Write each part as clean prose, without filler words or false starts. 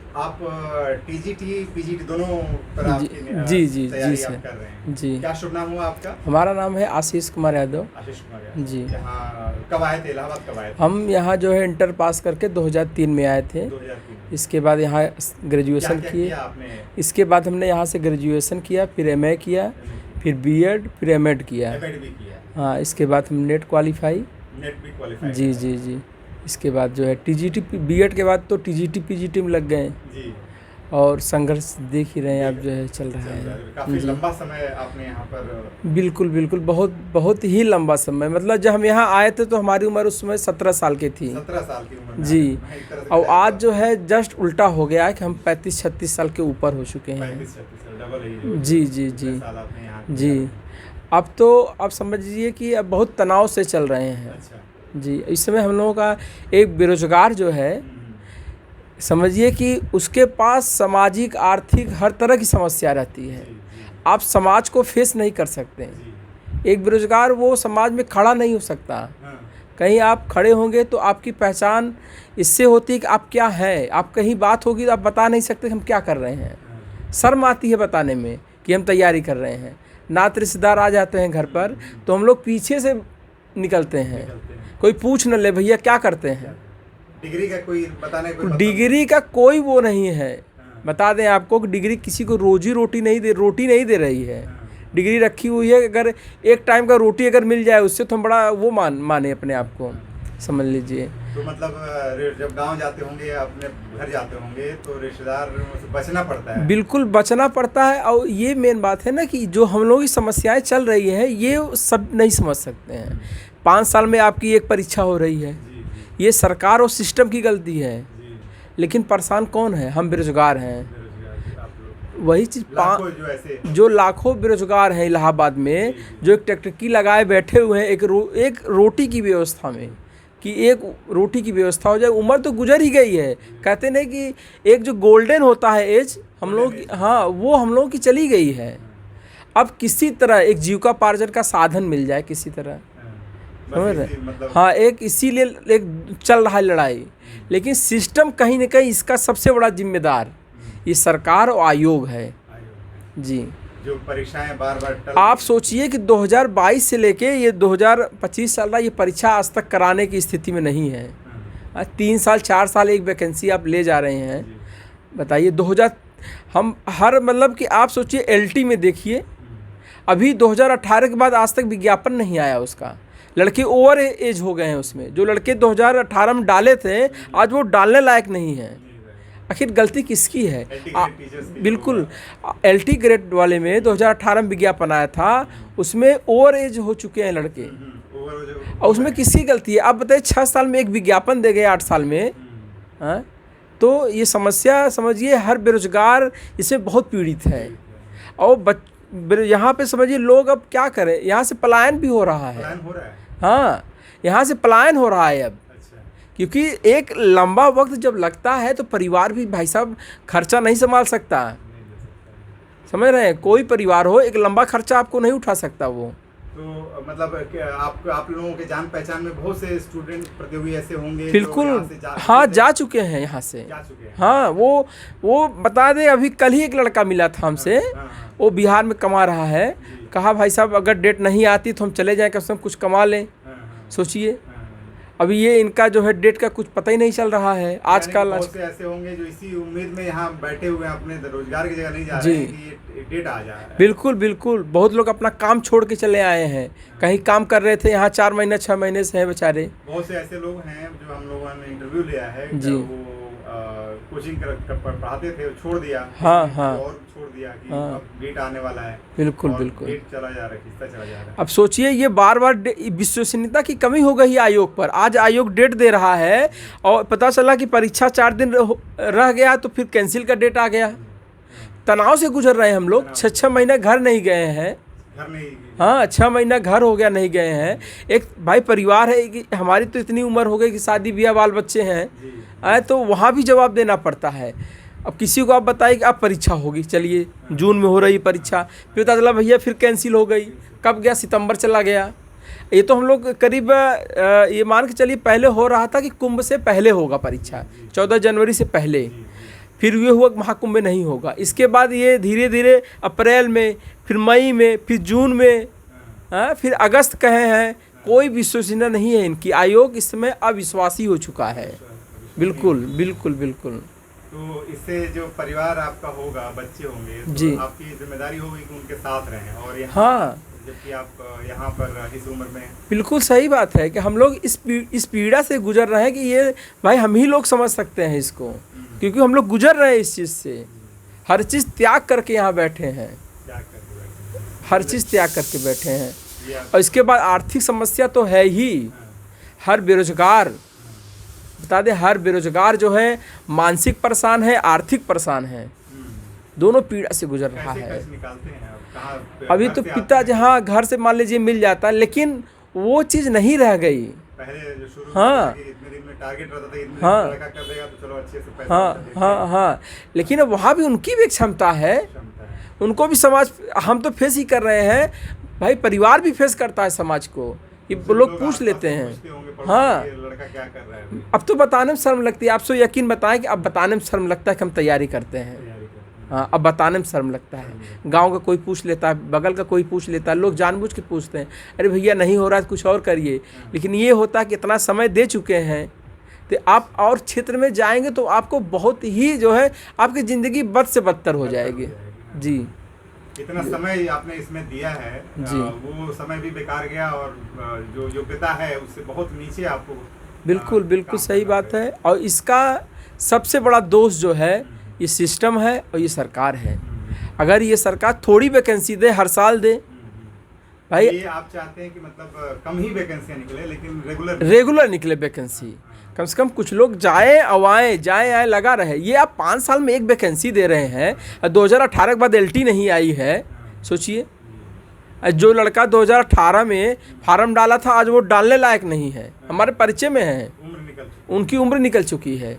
आप TGT PGT दोनों पर जी आपकी जी जी जी तैयारी सर। आप कर रहे हैं। जी, क्या शुभ नाम हुआ आपका? हमारा नाम है आशीष कुमार यादव। आशीष कुमार यादव। जी, यहाँ कब आए थे? इलाहाबाद कब आए थे? हम यहाँ जो है इंटर पास करके 2003 में आए थे। 2003 में। इसके बाद यहाँ क्या ग्रेजुएशन क्या किए। किया आपने? इसके बाद हमने यहाँ से ग्रेजुएशन किया, फिर एमए किया, फिर बीएड, फिर एमएड किया। एमएड भी किया? हाँ, इसके बाद हम नेट क्वालिफाई। नेट भी क्वालिफाई जी किया? जी जी। इसके बाद जो है टीजीटी, बीएड के बाद तो टीजीटी पीजीटी में लग गए जी। और संघर्ष देख ही रहे हैं आप जो है चल रहा है। काफी जी, लंबा समय आपने यहाँ पर। बिल्कुल बिल्कुल, बहुत बहुत ही लंबा समय। मतलब जब हम यहाँ आए थे तो हमारी उम्र उस समय 17 साल की थी। 17 साल की उम्र में जी, मैं एक तरह से और बताया आज तो जो है जस्ट उल्टा हो गया है कि हम 35-36 साल के ऊपर हो चुके हैं। 35-36 साल डबल एज। जी जी जी साल आपने यहाँ किया। जी। अब तो आप समझ लीजिए कि अब बहुत तनाव से चल रहे हैं। अच्छा। जी, इस समय हम लोगों का एक बेरोजगार जो है, समझिए कि उसके पास सामाजिक आर्थिक हर तरह की समस्या रहती है। जी जी आप समाज को फेस नहीं कर सकते। जी। एक बेरोजगार वो समाज में खड़ा नहीं हो सकता। हाँ। कहीं आप खड़े होंगे तो आपकी पहचान इससे होती है कि आप क्या हैं। आप कहीं बात होगी तो आप बता नहीं सकते कि हम क्या कर रहे हैं। हाँ। शर्म आती है बताने में कि हम तैयारी कर रहे हैं। नात रिश्तेदार आ जाते हैं घर पर तो हम लोग पीछे से निकलते हैं। निकलते हैं। कोई पूछ न ले भैया क्या करते हैं। डिग्री का कोई बताने कोई मतलब? डिग्री का कोई वो नहीं है। हाँ। बता दें आपको कि डिग्री किसी को रोटी नहीं दे रही है। हाँ। डिग्री रखी हुई है, अगर एक टाइम का रोटी अगर मिल जाए उससे तो हम बड़ा वो माने अपने आप को, समझ लीजिए। तो मतलब जब गांव जाते होंगे, अपने घर जाते होंगे तो रिश्तेदार से बचना पड़ता है। बिल्कुल बचना पड़ता है। और ये मेन बात है ना कि जो हम लोगों की समस्याएं चल रही हैं ये सब नहीं समझ सकते हैं। 5 साल में आपकी एक परीक्षा हो रही है, जी जी ये सरकार और सिस्टम की गलती है। जी। लेकिन परेशान कौन है? हम बेरोजगार हैं। बेरोजगार आप लोग वही चीज़ लाखों जो ऐसे जो लाखों बेरोजगार हैं इलाहाबाद में, जो एक टकटकी लगाए बैठे हुए हैं एक रोटी की व्यवस्था में, कि एक रोटी की व्यवस्था हो जाए। उम्र तो गुजर ही गई है। कहते नहीं कि एक जो गोल्डन होता है एज हम लोग, हाँ, वो हम लोगों की चली गई है। अब किसी तरह एक जीविकापार्जन का साधन मिल जाए किसी तरह, समझ रहे हैं? मतलब हाँ, एक इसीलिए एक चल रहा है लड़ाई। लेकिन सिस्टम कहीं ना कहीं इसका सबसे बड़ा जिम्मेदार ये सरकार और आयोग है। जी, जो परीक्षाएं बार बार आप सोचिए कि 2022 से लेके ये 2025 साल रहा, ये परीक्षा आज तक कराने की स्थिति में नहीं है। 3 साल 4 साल एक वैकेंसी आप ले जा रहे हैं। बताइए 2000 हम हर मतलब कि आप सोचिए एलटी में देखिए, अभी 2018 के बाद आज तक विज्ञापन नहीं आया उसका। लड़के ओवर एज हो गए हैं उसमें। जो लड़के 2018 में डाले थे आज वो डालने लायक नहीं हैं। आखिर गलती किसकी है? बिल्कुल, एलटी ग्रेड वाले में 2018 में विज्ञापन आया था, उसमें ओवर एज हो चुके हैं लड़के, और उसमें किसकी गलती है? आप बताइए 6 साल में एक विज्ञापन दे गए 8 साल में। हाँ, तो ये समस्या समझिए हर बेरोजगार इसमें बहुत पीड़ित है। और यहाँ पे समझिए लोग अब क्या करें, यहाँ से पलायन भी हो रहा है। हाँ, यहाँ से पलायन हो रहा है अब। क्योंकि एक लंबा वक्त जब लगता है तो परिवार भी भाई साहब खर्चा नहीं संभाल सकता। समझ रहे हैं? कोई परिवार हो एक लंबा खर्चा आपको नहीं उठा सकता वो। तो मतलब आप लोगों के जान पहचान में बहुत से स्टूडेंट प्रतियोगी ऐसे होंगे? बिल्कुल, हाँ, जा चुके हैं यहाँ से। हाँ, वो बता दें, अभी कल ही एक लड़का मिला था हमसे। वो बिहार में कमा रहा है। कहा भाई साहब अगर डेट नहीं आती तो हम चले जाएं, कम से कम कुछ कमा लें। सोचिए, अभी ये इनका जो है डेट का कुछ पता ही नहीं चल रहा है आजकल। बहुत से ऐसे होंगे जो इसी उम्मीद में यहाँ बैठे हुए हैं, अपने रोजगार की जगह नहीं जा रहे हैं कि ये डेट आ जाए। बिल्कुल बिल्कुल, बहुत लोग अपना काम छोड़ के चले आए हैं। कहीं काम कर रहे थे, यहाँ 4 महीने 6 महीने से हैं बेचारे। बहुत से ऐसे लोग हैं जो हम लोगों ने इंटरव्यू लिया है, जी, वो कोचिंग पढ़ाते थे, छोड़ दिया। हाँ हाँ, और छोड़ दिया कि हाँ, अब डेट आने वाला है। बिल्कुल बिल्कुल, डेट चला जा रहा है, खिंचता चला जा रहा है। अब सोचिए ये बार बार विश्वसनीयता की कमी हो गई आयोग पर। आज आयोग डेट दे रहा है और पता चला कि परीक्षा 4 दिन रह गया तो फिर कैंसिल का डेट आ गया। तनाव से गुजर रहे हैं हम लोग। 6-6 महीने घर नहीं गए हैं। हाँ, 6 महीना घर हो गया नहीं गए हैं। एक भाई परिवार है कि हमारी तो इतनी उम्र हो गई कि शादी ब्याह बाल बच्चे हैं, तो वहाँ भी जवाब देना पड़ता है। अब किसी को आप बताइए कि आप परीक्षा होगी, चलिए जून में हो रही परीक्षा, फिर पता चला भैया फिर कैंसिल हो गई। कब गया? सितंबर चला गया। ये तो हम लोग करीब ये मान के चलिए पहले हो रहा था कि कुंभ से पहले होगा परीक्षा, 14 जनवरी से पहले। फिर ये हुआ महाकुंभ में नहीं होगा, इसके बाद ये धीरे धीरे अप्रैल में, फिर मई में, फिर जून में, फिर अगस्त कहे हैं। कोई विश्वसनीयता नहीं है इनकी। आयोग इस समय अविश्वासी हो चुका है। बिल्कुल बिल्कुल बिल्कुल। तो इससे जो परिवार आपका होगा, बच्चे होंगे, तो जी, आपकी जिम्मेदारी होगी कि उनके साथ रहें, और हाँ, जबकि आप यहाँ पर इस उम्र में। बिल्कुल सही बात है कि हम लोग इस पीड़ा से गुजर रहे हैं कि ये भाई हम ही लोग समझ सकते हैं इसको, क्योंकि हम लोग गुजर रहे हैं इस चीज़ से। हर चीज़ त्याग करके यहाँ बैठे हैं, हर चीज़ त्याग करके बैठे हैं। और इसके बाद आर्थिक समस्या तो है ही। हर बेरोजगार, बता दें, हर बेरोजगार जो है मानसिक परेशान है, आर्थिक परेशान है, दोनों पीड़ा से गुजर रहा है। निकालते हैं आप कहाँ? अभी तो पिता जहाँ घर से मान लीजिए मिल जाता है, लेकिन वो चीज़ नहीं रह गई। पहले जो शुरू हाँ, इतने दिन में टारगेट रहता था, इतने हाँ, दिन लड़का कर देगा तो चलो अच्छे से पैसा हाँ, लेकिन अब वहाँ भी उनकी भी एक क्षमता है, उनको भी समाज, हम तो फेस ही कर रहे हैं भाई, परिवार भी फेस करता है समाज को। ये लोग पूछ लेते हैं। हाँ, लड़का क्या कर रहा है। अब तो बताने में शर्म लगती है। आप सो यकीन बताएं कि अब बताने में शर्म लगता है कि हम तैयारी करते हैं। हाँ, अब बताने में शर्म लगता है। गांव का कोई पूछ लेता है, बगल का कोई पूछ लेता है, लोग जानबूझ के पूछते हैं, अरे भैया नहीं हो रहा है कुछ और करिए। लेकिन ये होता है कि इतना समय दे चुके हैं तो आप और क्षेत्र में जाएंगे तो आपको बहुत ही जो है आपकी ज़िंदगी बद से बदतर हो जाएगी। जी, इतना समय आपने इसमें दिया है जी, वो समय भी बेकार गया, और जो योग्यता है उससे बहुत नीचे आपको। बिल्कुल बिल्कुल सही बात है। और इसका सबसे बड़ा दोष जो है ये सिस्टम है और ये सरकार है। अगर ये सरकार थोड़ी वैकेंसी दे, हर साल दे भाई, ये आप चाहते हैं कि मतलब कम ही वैकेंसियां निकले लेकिन रेगुलर निकले वैकेंसी, कम से कम कुछ लोग जाए आए लगा रहे। ये आप 5 साल में एक वैकेंसी दे रहे हैं और 2018 के बाद LT नहीं आई है। सोचिए, जो लड़का 2018 में फार्म डाला था आज वो डालने लायक नहीं है, हमारे परिचय में है, उनकी उम्र निकल चुकी है।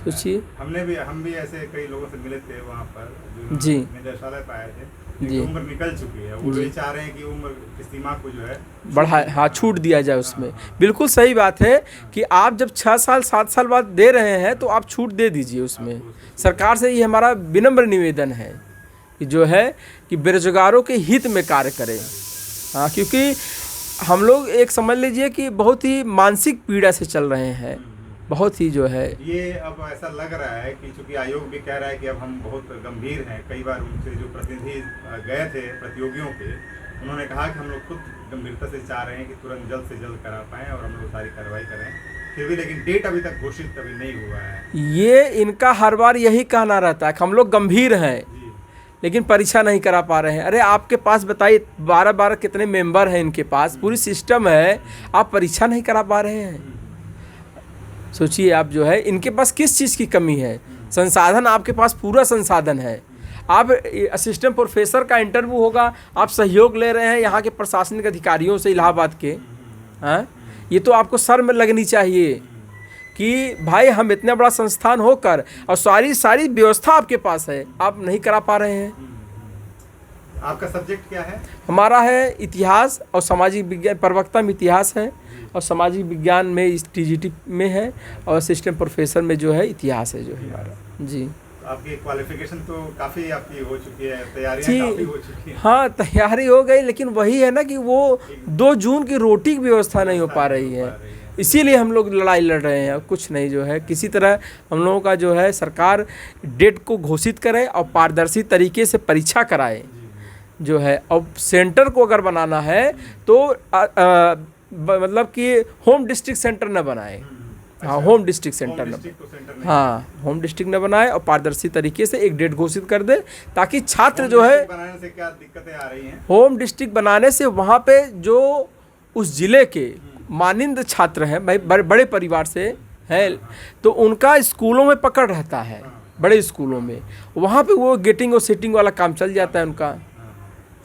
सोचिए, हम भी ऐसे कई लोगों से मिले थे वहाँ पर, जो जी, निदेशालय पे आए थे, जी, उम्र निकल चुकी है। वो ये चाह रहे हैं कि उम्र की सीमा को जो है बढ़ा, हाँ, छूट दिया जाए उसमें। बिल्कुल सही बात है कि आप जब 6 साल 7 साल बाद दे रहे हैं तो आप छूट दे दीजिए उसमें। सरकार से ये हमारा विनम्र निवेदन है कि जो है कि बेरोजगारों के हित में कार्य करें। हाँ, क्योंकि हम लोग एक समझ लीजिए कि बहुत ही मानसिक पीड़ा से चल रहे हैं, बहुत ही जो है। ये अब ऐसा लग रहा है कि चूंकि आयोग भी कह रहा है कि अब हम बहुत गंभीर हैं। कई बार उनसे जो प्रतिनिधि गए थे प्रतियोगियों के, उन्होंने कहा कि हम लोग खुद गंभीरता से चाह रहे हैं कि तुरंत जल्द से जल्द करा पाएँ और हम लोग सारी कार्रवाई करें। फिर भी लेकिन डेट अभी तक घोषित अभी नहीं हुआ है। ये इनका हर बार यही कहना रहता है कि हम लोग गंभीर हैं लेकिन परीक्षा नहीं करा पा रहे हैं। अरे आपके पास बताइए 12 कितने मेंबर हैं इनके पास, पूरी सिस्टम है, आप परीक्षा नहीं करा पा रहे हैं। सोचिए आप जो है इनके पास किस चीज़ की कमी है। संसाधन आपके पास पूरा संसाधन है। आप असिस्टेंट प्रोफेसर का इंटरव्यू होगा, आप सहयोग ले रहे हैं यहाँ के प्रशासनिक अधिकारियों से, इलाहाबाद के। हाँ, ये तो आपको शर्म लगनी चाहिए कि भाई हम इतना बड़ा संस्थान होकर और सारी व्यवस्था आपके पास है, आप नहीं करा पा रहे हैं। आपका सब्जेक्ट क्या है? हमारा है इतिहास और सामाजिक विज्ञान, प्रवक्ता में इतिहास है और सामाजिक विज्ञान में TGT में है, और असिस्टेंट प्रोफेसर में जो है इतिहास है जो है हमारा। जी, आपकी क्वालिफिकेशन तो काफ़ी आपकी हो चुकी है, तैयारियां काफ़ी हो चुकी है। हाँ, तैयारी हो गई, लेकिन वही है ना कि वो 2 जून की रोटी की व्यवस्था नहीं हो पा रही है, इसीलिए हम लोग लड़ाई लड़ रहे हैं। कुछ नहीं, जो है किसी तरह हम लोगों का जो है सरकार डेट को घोषित करे और पारदर्शी तरीके से परीक्षा कराए जो है। और सेंटर को अगर बनाना है तो मतलब कि होम डिस्ट्रिक्ट सेंटर न बनाए। हाँ, होम डिस्ट्रिक्ट सेंटर न, हाँ, होम डिस्ट्रिक्ट न बनाए और पारदर्शी तरीके से एक डेट घोषित कर दे, ताकि छात्र जो है, बनाने से क्या दिक्कतें आ रही हैं? होम डिस्ट्रिक्ट बनाने से वहाँ पे जो उस जिले के मानिंद छात्र हैं भाई, बड़े परिवार से हैं, तो उनका स्कूलों में पकड़ रहता है, बड़े स्कूलों में, वहाँ पे वो गेटिंग और सेटिंग वाला काम चल जाता है उनका।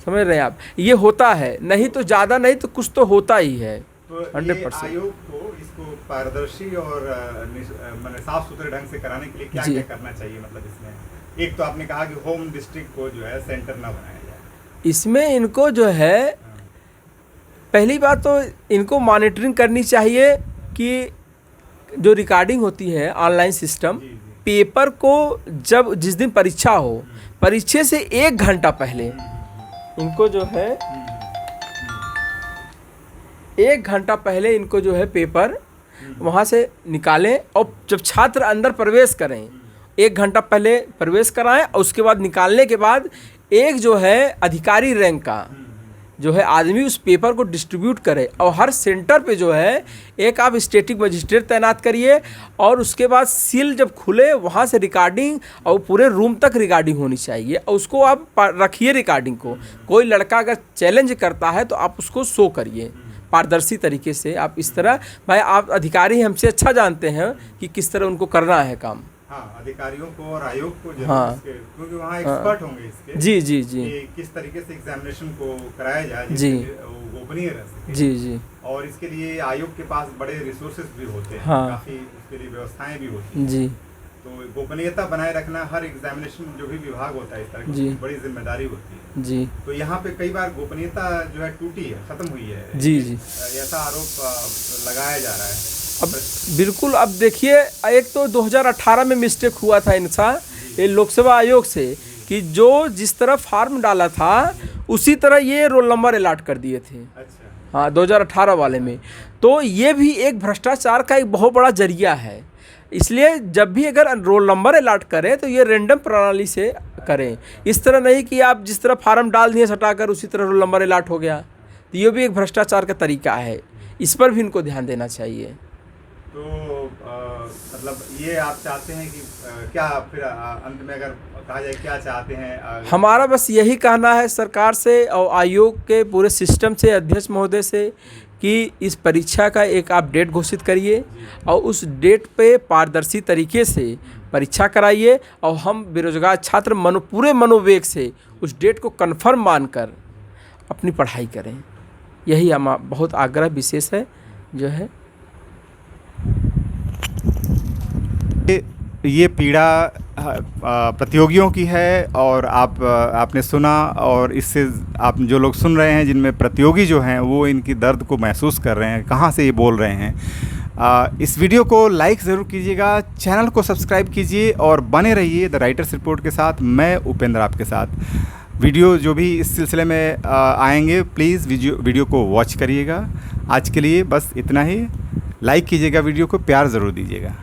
समझ रहे हैं आप? ये होता है, नहीं तो ज़्यादा नहीं तो कुछ तो होता ही है। तो 100% आयोग को इसको पारदर्शी और मतलब साफ सुथरे ढंग से कराने के लिए क्या क्या करना चाहिए? मतलब इसमें एक तो आपने कहा कि होम डिस्ट्रिक्ट को जो है सेंटर ना बनाया जाए। इसमें इनको जो है पहली बात तो इनको मॉनिटरिंग करनी चाहिए कि जो रिकॉर्डिंग होती है ऑनलाइन सिस्टम पेपर को जब जिस दिन परीक्षा हो, परीक्षा से 1 घंटा पहले इनको जो है 1 घंटा पहले इनको जो है पेपर वहाँ से निकालें, और जब छात्र अंदर प्रवेश करें 1 घंटा पहले प्रवेश कराएं, और उसके बाद निकालने के बाद एक जो है अधिकारी रैंक का जो है आदमी उस पेपर को डिस्ट्रीब्यूट करे, और हर सेंटर पे जो है एक आप स्टैटिक मजिस्ट्रेट तैनात करिए, और उसके बाद सील जब खुले वहाँ से रिकॉर्डिंग और पूरे रूम तक रिकॉर्डिंग होनी चाहिए, और उसको आप रखिए रिकॉर्डिंग को। कोई लड़का अगर चैलेंज करता है तो आप उसको शो करिए पारदर्शी तरीके से। आप इस तरह, भाई आप अधिकारी हमसे अच्छा जानते हैं कि किस तरह उनको करना है काम। हाँ, अधिकारियों को और आयोग को हाँ, क्योंकि वहाँ एक्सपर्ट होंगे इसके। जी जी जी, कि किस तरीके से एग्जामिनेशन को कराया जाए जी, वो गोपनीय रह सके। जी जी, और इसके लिए आयोग के पास बड़े रिसोर्सेज भी होते हैं। हाँ, काफ़ी उसके लिए व्यवस्थाएं भी होती हैं जी। तो गोपनीयता बनाए रखना हर एग्जामिनेशन जो भी विभाग होता है इस तरह जी, की बड़ी जिम्मेदारी होती है। जी, तो यहाँ पे कई बार गोपनीयता जो है टूटी है, खत्म हुई है। जी जी, ऐसा आरोप लगाया जा रहा है। अब बिल्कुल, अब देखिए, एक तो 2018 में मिस्टेक हुआ था इनसा ये लोकसेवा आयोग से, कि जो जिस तरह फार्म डाला था उसी तरह ये रोल नंबर अलॉट कर दिए थे। अच्छा। हाँ, 2018 वाले में। तो ये भी एक भ्रष्टाचार का एक बहुत बड़ा जरिया है। इसलिए जब भी अगर रोल नंबर अलॉट करें तो ये रैंडम प्रणाली से करें, इस तरह नहीं कि आप जिस तरह फार्म डाल दिए सटाकर उसी तरह रोल नंबर अलॉट हो गया। तो ये भी एक भ्रष्टाचार का तरीका है, इस पर भी इनको ध्यान देना चाहिए। तो मतलब ये आप चाहते हैं कि क्या फिर अंत में अगर कहा जाए क्या चाहते हैं? हमारा बस यही कहना है सरकार से और आयोग के पूरे सिस्टम से, अध्यक्ष महोदय से, कि इस परीक्षा का एक आप डेट घोषित करिए और उस डेट पे पारदर्शी तरीके से परीक्षा कराइए, और हम बेरोजगार छात्र पूरे मनोवेग से उस डेट को कन्फर्म मानकर अपनी पढ़ाई करें। यही हम बहुत आग्रह विशेष है जो है। ये पीड़ा प्रतियोगियों की है, और आपने सुना, और इससे आप जो लोग सुन रहे हैं जिनमें प्रतियोगी जो हैं वो इनकी दर्द को महसूस कर रहे हैं, कहाँ से ये बोल रहे हैं। इस वीडियो को लाइक ज़रूर कीजिएगा, चैनल को सब्सक्राइब कीजिए और बने रहिए द राइटर्स रिपोर्ट के साथ। मैं उपेंद्र आपके साथ। वीडियो जो भी इस सिलसिले में आएंगे प्लीज़ वीडियो को वॉच करिएगा। आज के लिए बस इतना ही। लाइक कीजिएगा, वीडियो को प्यार ज़रूर दीजिएगा।